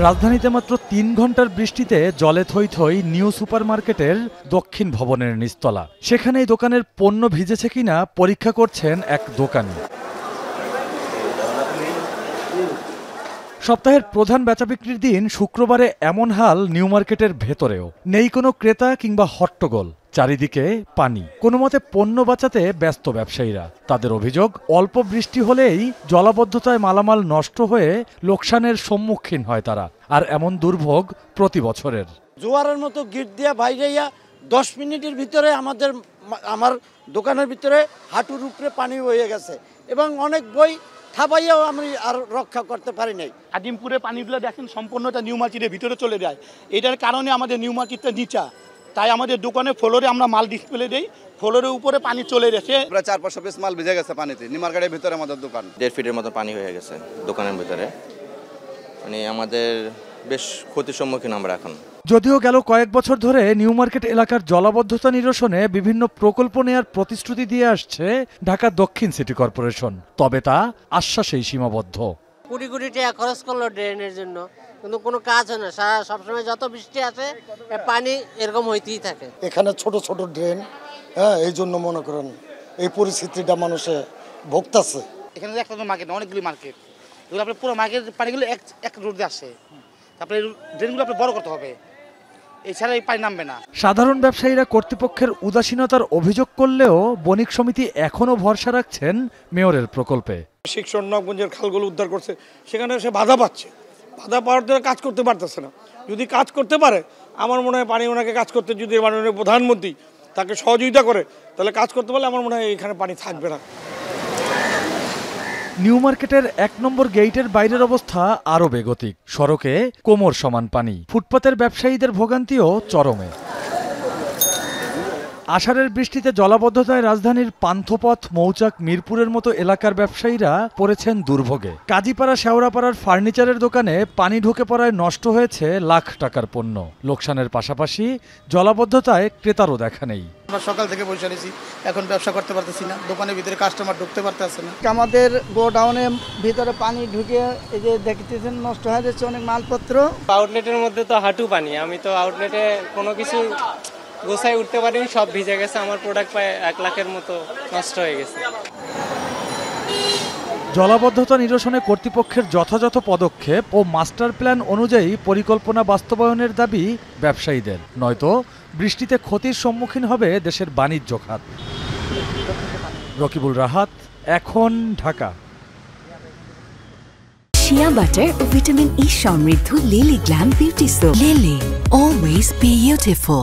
রাজধানীতে মাত্র ৩ ঘন্টার বৃষ্টিতে জলে থই থই নিউ সুপারমার্কেটের দক্ষিণ ভবনের নিচতলা। সেখানেই দোকানের পণ্য ভিজেছে কিনা পরীক্ষা করছেন এক দোকানি। সপ্তাহের প্রধান বেচাবিক্রির দিন শুক্রবারে এমন হাল নিউ মার্কেটের ভেতরেও। নেই কোনো ক্রেতা কিংবা হট্টগোল, চারিদিকে পানি। কোনো মতে পণ্য বাঁচাতে ব্যস্ত ব্যবসায়ীরা। তাদের অভিযোগ, অল্প বৃষ্টি হলেই জলাবদ্ধতায় মালামাল নষ্ট হয়ে লোকসানের সম্মুখীন হয় তারা। আর এমন দুর্ভোগ প্রতি বছরের। জোয়ারের মতো গিট দিয়া বাইরেইয়া 10 মিনিটের ভিতরে আমার দোকানের ভিতরে হাঁটুর উপরে পানি হয়ে গেছে এবং অনেক বই থাবাইয়াও আমি আর রক্ষা করতে পারি নাই। আজিমপুরে পানিগুলো দেখেন সম্পূর্ণটা নিউ মার্কেটের ভিতরে চলে যায়। এটার কারণে আমাদের নিউ মার্কেটটা নিচা, তাই আমাদের দোকানে ফ্লোরে আমরা মাল ডিসপ্লে দেই, ফ্লোরের উপরে পানি চলে গেছে। প্রায় 400-500 পিস মাল ভিজে গেছে পানিতে। নিউ মার্কেটের ভিতরে আমাদের দোকান 1.5 ফিটের মতো পানি হয়ে গেছে দোকানের ভিতরে। মানে আমাদের বেশ ক্ষতির সম্মুখীন আমরা এখন। যদিও গেল কয়েক বছর ধরে নিউ মার্কেট এলাকার জলাবদ্ধতা নিরসনে বিভিন্ন প্রকল্প নেয়ার প্রতিশ্রুতি দিয়ে আসছে ঢাকা দক্ষিণ সিটি কর্পোরেশন, তবে তা আশ্বাসেই সীমাবদ্ধ। কোটি কোটি টাকা খরচ করলো ড্রেনের জন্য, কিন্তু কোনো কাজ হয় না। সবসময় যত বৃষ্টি আসে পানি এরকম হইতেই থাকে। এখানে ছোট ছোট ড্রেন, এই জন্য মনে করেন এই পরিস্থিতিটা মানুষে ভোগতাছে। এখানে একটা মার্কেট, অনেকগুলি মার্কেট, এগুলো আপনার পুরো মার্কেটের পানিগুলো এক রোডে আসে। তারপরে ড্রেনগুলো আপনার বড় করতে হবে, এছাড়া এই পানি নামবে না। সাধারণ ব্যবসায়ীরা কর্তৃপক্ষের উদাসীনতার অভিযোগ করলেও বণিক সমিতি এখনও ভরসা রাখছেন মেয়রের প্রকল্পে। শিক্ষণগঞ্জের খালগুলো উদ্ধার করছে, সেখানে সে বাধা পাচ্ছে। বাধা পাওয়ার দ্বারা কাজ করতে পারতেছে না। যদি কাজ করতে পারে, আমার মনে হয় পানি ওনাকে কাজ করতে, যদি মাননীয় প্রধানমন্ত্রী তাকে সহযোগিতা করে, তাহলে কাজ করতে পারলে আমার মনে হয় এখানে পানি থাকবে না। নিউ মার্কেটের 1 নম্বর গেইটের বাইরের অবস্থা আরও বেগতিক। সড়কে কোমর সমান পানি, ফুটপাতের ব্যবসায়ীদের ভোগান্তিও চরমে। আষাঢ়ের বৃষ্টিতে জলাবদ্ধতায় রাজধানীর পান্থপথ, মৌচাক, মিরপুরের মতো এলাকার ব্যবসায়ীরা পড়েছেন দুর্ভোগে। কাজীপাড়া, শেওড়াপাড়ার ফার্নিচারের দোকানে পানি ঢুকে পড়ায় নষ্ট হয়েছে লাখ টাকার পণ্য। লোকসানের পাশাপাশি জলাবদ্ধতায় ক্রেতারও দেখা নেই। আমরা সকাল থেকে বসে আছি, এখন ব্যবসা করতে পারতেছি না, দোকানের ভিতরে কাস্টমার ঢুকতে পারতেছে না। আমাদের গোডাউনের ভিতরে পানি ঢুকে এই যে দেখতেছেন নষ্ট হয়ে যাচ্ছে অনেক মালপত্র। আউটলেটের মধ্যে তো হাঁটু পানি, আমি তো আউটলেটে কোনো কিছু গোছায় উঠতে পারিনি, সব ভিজে গেছে। আমার প্রোডাক্ট প্রায় 1 লাখের মতো নষ্ট হয়ে গেছে। জলাবদ্ধতা নিরসনে কর্তৃপক্ষের যথাযথ পদক্ষেপ ও মাস্টার প্ল্যান অনুযায়ী পরিকল্পনা বাস্তবায়নের দাবি ব্যবসায়ীদের, নয়তো বৃষ্টিতে ক্ষতির সম্মুখীন হবে দেশের বাণিজ্য খাত। রকিবুল রাহাত, এখন, ঢাকা। শিয়া বাটার ও ভিটামিন ই সমৃদ্ধ lily glam beauty soap. Lily, always beautiful.